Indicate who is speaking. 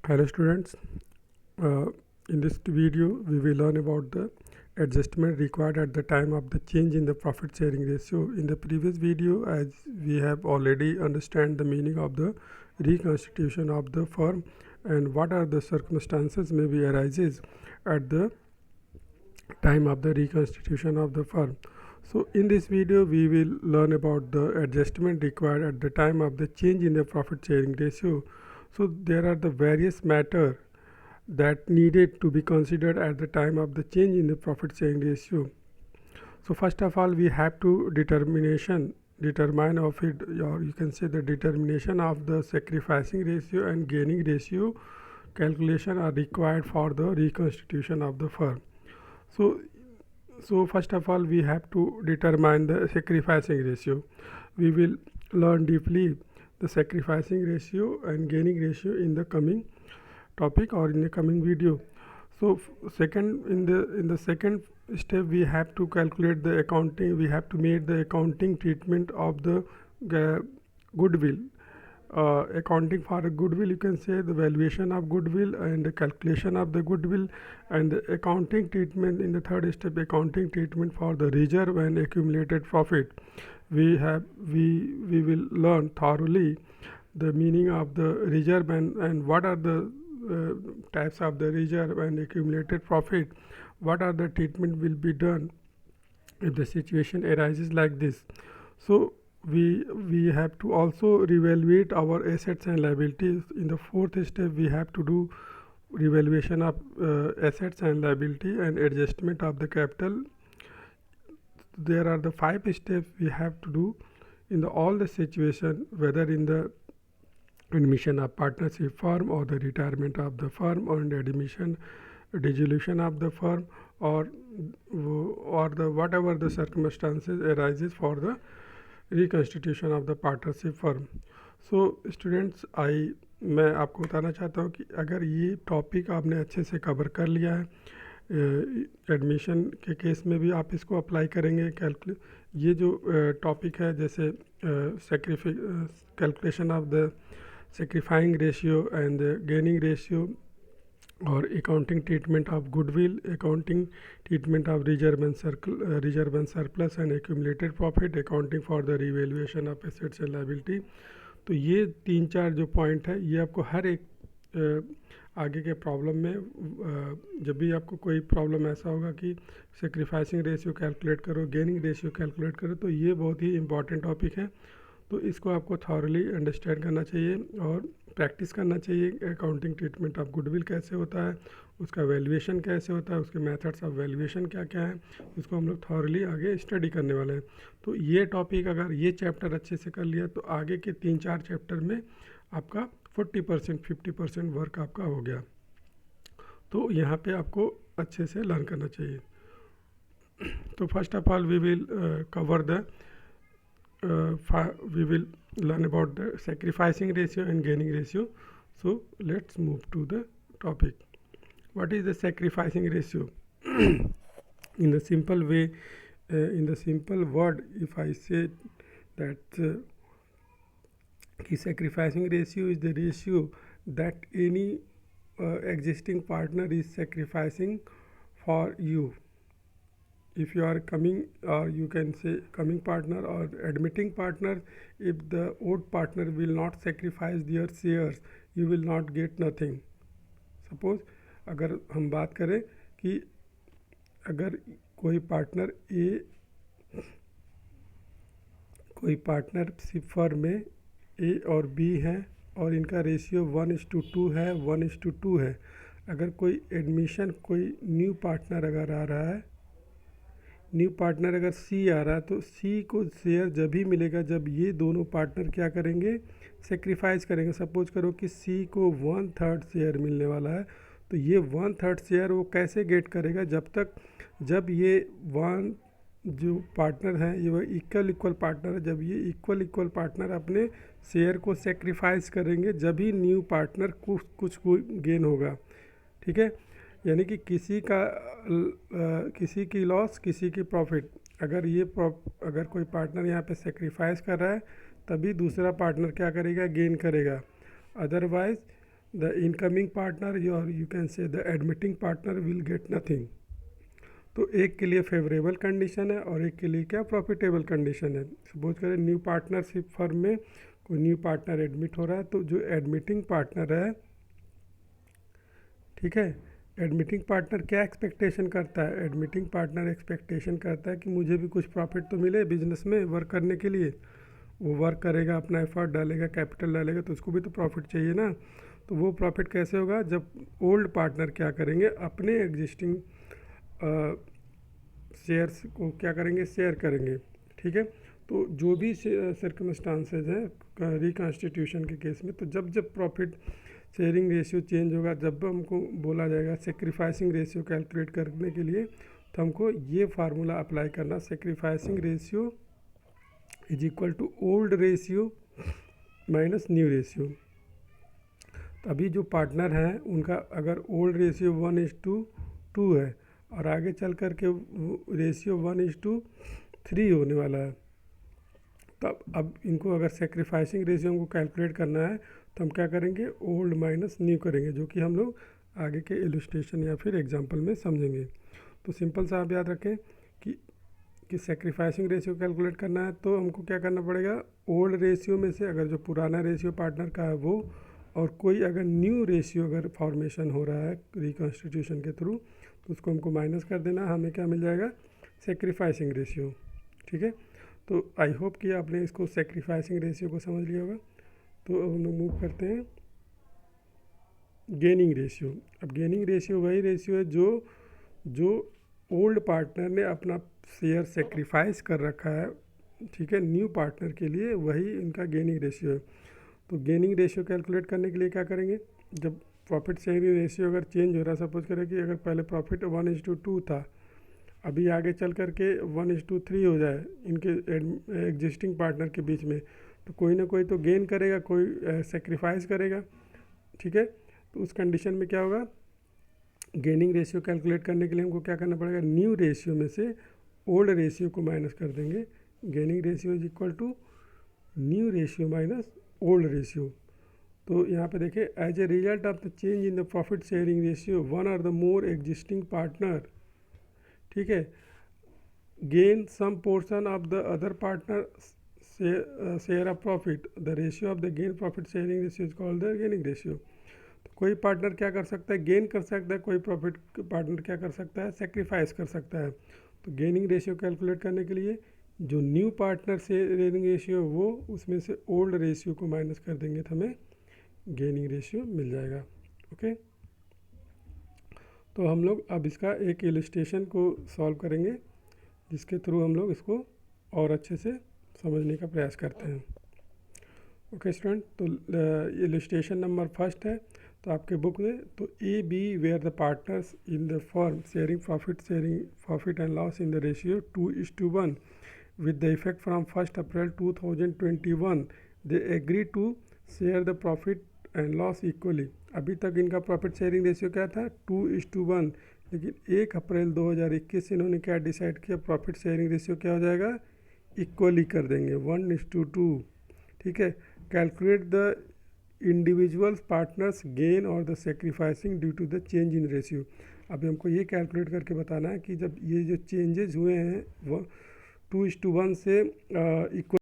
Speaker 1: Hello students, uh, in this video we will learn about the adjustment required at the time of the change in the profit sharing ratio. In the previous video, as we have already understand the meaning of the reconstitution of the firm and what are the circumstances may be arises at the time of the reconstitution of the firm. So in this video we will learn about the adjustment required at the time of the change in the profit sharing ratio. So there are the various matter that needed to be considered at the time of the change in the profit sharing ratio. So first of all, we have to determine of it, or you can say the determination of the sacrificing ratio and gaining ratio calculation are required for the reconstitution of the firm. So first of all, we have to determine the sacrificing ratio. We will learn deeply the sacrificing ratio and gaining ratio in the coming topic or in the coming video. So second, in the second step, we have to calculate the accounting. We have to make the accounting treatment of the goodwill. Accounting for a goodwill, you can say the valuation of goodwill and the calculation of the goodwill, and the accounting treatment in the third step, accounting treatment for the reserve and accumulated profit. We will learn thoroughly the meaning of the reserve and what are the types of the reserve and accumulated profit. What are the treatment will be done if the situation arises like this. So we have to also reevaluate our assets and liabilities. In the fourth step, we have to do revaluation of assets and liability and adjustment of the capital. There are the 5 steps we have to do in all the situation, whether in the admission of partnership firm or the retirement of the firm, or in the admission dissolution of the firm, or the whatever the circumstances arises for the reconstitution of the partnership firm. So students, मैं आपको बताना चाहता हूँ कि अगर ये topic आपने अच्छे से कवर कर लिया है, एडमिशन के केस में भी आप इसको अप्लाई करेंगे. ये जो टॉपिक है, जैसे calculation of the sacrificing ratio and gaining ratio, और accounting treatment of goodwill, accounting treatment of reserve and surplus and accumulated profit, accounting for the revaluation of assets and liability. तो ये 3-4 जो point है, ये आपको हर एक आगे के प्रॉब्लम में, जब भी आपको कोई प्रॉब्लम ऐसा होगा कि सेक्रीफाइसिंग रेशियो कैलकुलेट करो, गेनिंग रेशियो कैलकुलेट करो, तो ये बहुत ही इंपॉर्टेंट टॉपिक है. तो इसको आपको थॉरली अंडरस्टैंड करना चाहिए और प्रैक्टिस करना चाहिए. अकाउंटिंग ट्रीटमेंट ऑफ गुडविल कैसे होता है, उसका वैल्यूएशन कैसे होता है, उसके मेथड्स ऑफ वैल्यूएशन क्या क्या है, उसको हम लोग थॉरली आगे स्टडी करने वाले हैं. तो ये टॉपिक, अगर ये चैप्टर अच्छे से कर लिया तो आगे के 3-4 चैप्टर में आपका 40% 50% वर्क आपका हो गया. तो यहाँ पे आपको अच्छे से लर्न करना चाहिए. तो first of all we will cover the we will learn about the sacrificing ratio and gaining ratio. So let's move to the topic. What is the sacrificing ratio? In the simple way, in the simple word, if I say that sacrificing ratio is the ratio that any existing partner is sacrificing for you. If you are coming, or you can say coming partner or admitting partner, if the old partner will not sacrifice their shares, you will not get nothing. Suppose अगर हम बात करें कि अगर कोई partnership firm में ए और B हैं और इनका रेशियो 1:2 है, 1:2 है. अगर कोई एडमिशन, कोई न्यू पार्टनर अगर आ रहा है, न्यू पार्टनर अगर सी आ रहा है, तो सी को शेयर जब ही मिलेगा जब ये दोनों पार्टनर क्या करेंगे, सेक्रीफाइस करेंगे. सपोज करो कि सी को 1/3 शेयर मिलने वाला है, तो ये 1/3 शेयर वो कैसे गेट करेगा, जब ये जो पार्टनर हैं ये वो इक्वल पार्टनर है, जब ये इक्वल पार्टनर अपने शेयर को सेक्रीफाइस करेंगे, जब ही न्यू पार्टनर कुछ गेन होगा. ठीक है, यानी कि किसी की लॉस, किसी की प्रॉफिट. अगर कोई पार्टनर यहाँ पे सेक्रीफाइस कर रहा है, तभी दूसरा पार्टनर क्या करेगा, गेन करेगा. Otherwise the incoming partner or you can say the admitting partner will get nothing. तो एक के लिए फेवरेबल कंडीशन है और एक के लिए क्या प्रॉफिटेबल कंडीशन है. सपोज करें न्यू पार्टनरशिप फर्म में कोई न्यू पार्टनर एडमिट हो रहा है, तो जो एडमिटिंग पार्टनर है, ठीक है, एडमिटिंग पार्टनर क्या एक्सपेक्टेशन करता है? एडमिटिंग पार्टनर एक्सपेक्टेशन करता है कि मुझे भी कुछ प्रॉफिट तो मिले बिजनेस में वर्क करने के लिए. वो वर्क करेगा, अपना एफर्ट डालेगा, कैपिटल डालेगा, तो उसको भी तो प्रॉफिट चाहिए ना. तो वो प्रॉफिट कैसे होगा? जब ओल्ड पार्टनर क्या करेंगे, अपने एग्जिस्टिंग शेयर्स को क्या करेंगे, शेयर करेंगे. ठीक है, तो जो भी सर्कमस्टांसेज हैं रिकॉन्स्टिट्यूशन के केस में, तो जब जब प्रॉफिट शेयरिंग रेशियो चेंज होगा, जब हमको बोला जाएगा सेक्रीफाइसिंग रेशियो कैलकुलेट करने के लिए, तो हमको ये फार्मूला अप्लाई करना. Sacrificing ratio is equal to old ratio minus new ratio. तो अभी जो पार्टनर हैं उनका अगर ओल्ड रेशियो 1:2 है और आगे चल कर के रेशियो 1:3 होने वाला है, तब अब इनको अगर सेक्रीफाइसिंग रेशियो को कैलकुलेट करना है तो हम क्या करेंगे, ओल्ड माइनस न्यू करेंगे, जो कि हम लोग आगे के इलस्ट्रेशन या फिर एग्जांपल में समझेंगे. तो सिंपल सा आप याद रखें कि सेक्रीफाइसिंग रेशियो कैलकुलेट करना है तो हमको क्या करना पड़ेगा, ओल्ड रेशियो में से अगर जो पुराना रेशियो पार्टनर का है वो, और कोई अगर न्यू रेशियो अगर फॉर्मेशन हो रहा है रिकॉन्स्टिट्यूशन के थ्रू, तो उसको हमको माइनस कर देना. हमें क्या मिल जाएगा, सेक्रीफाइसिंग रेशियो. ठीक है, तो आई होप कि आपने इसको सेक्रीफाइसिंग रेशियो को समझ लिया होगा. तो अब हम लोग मूव करते हैं गेनिंग रेशियो. अब गेनिंग रेशियो वही रेशियो है जो ओल्ड पार्टनर ने अपना शेयर सेक्रीफाइस कर रखा है, ठीक है, न्यू पार्टनर के लिए, वही इनका गेनिंग रेशियो है. तो गेनिंग रेशियो कैलकुलेट करने के लिए क्या करेंगे, जब प्रॉफिट शेयरिंग रेशियो अगर चेंज हो रहा है, सपोज करें कि अगर पहले प्रॉफिट 1:2 था, अभी आगे चल कर के 1:3 हो जाए इनके एग्जिस्टिंग पार्टनर के बीच में, तो कोई ना कोई तो गेन करेगा, कोई सेक्रीफाइस करेगा. ठीक है, तो उस कंडीशन में क्या होगा, गेनिंग रेशियो कैलकुलेट करने के लिए हमको क्या करना पड़ेगा, न्यू रेशियो में से ओल्ड रेशियो को माइनस कर देंगे. Gaining ratio is equal to new ratio minus old ratio. तो यहाँ पे देखिए, as a result of the change in the profit sharing ratio one or the more existing partner, ठीक है, gain some portion of the other partner share of profit, the ratio of the gain profit sharing ratio is called the gaining ratio. तो कोई partner क्या कर सकता है, gain कर सकता है, कोई प्रॉफिट पार्टनर क्या कर सकता है, सेक्रीफाइस कर सकता है. तो गेनिंग रेशियो कैलकुलेट करने के लिए जो न्यू पार्टनर शेयरिंग रेशियो वो उसमें से ओल्ड रेशियो को माइनस कर देंगे तो हमें गेनिंग रेशियो मिल जाएगा. ओके, तो हम लोग अब इसका एक इलस्ट्रेशन को सॉल्व करेंगे जिसके थ्रू हम लोग इसको और अच्छे से समझने का प्रयास करते हैं. ओके स्टूडेंट, तो इलस्ट्रेशन नंबर फर्स्ट है तो आपके बुक में, तो A B where the partners in the firm sharing profit and loss in the ratio 2:1 with the effect from 1st April 2021 they agree to share the profit and loss equally. अभी तक इनका profit sharing ratio क्या था, 2:1, लेकिन 1 अप्रैल 2021 से इन्होंने क्या decide किया, प्रॉफिट शेयरिंग रेशियो क्या हो जाएगा, इक्वली कर देंगे, 1:2. ठीक है, calculate the individuals partners gain और the sacrificing due to the change in ratio. अभी हमको ये कैलकुलेट करके बताना है कि जब ये जो चेंजेस हुए हैं वो 2:1 से इक्वल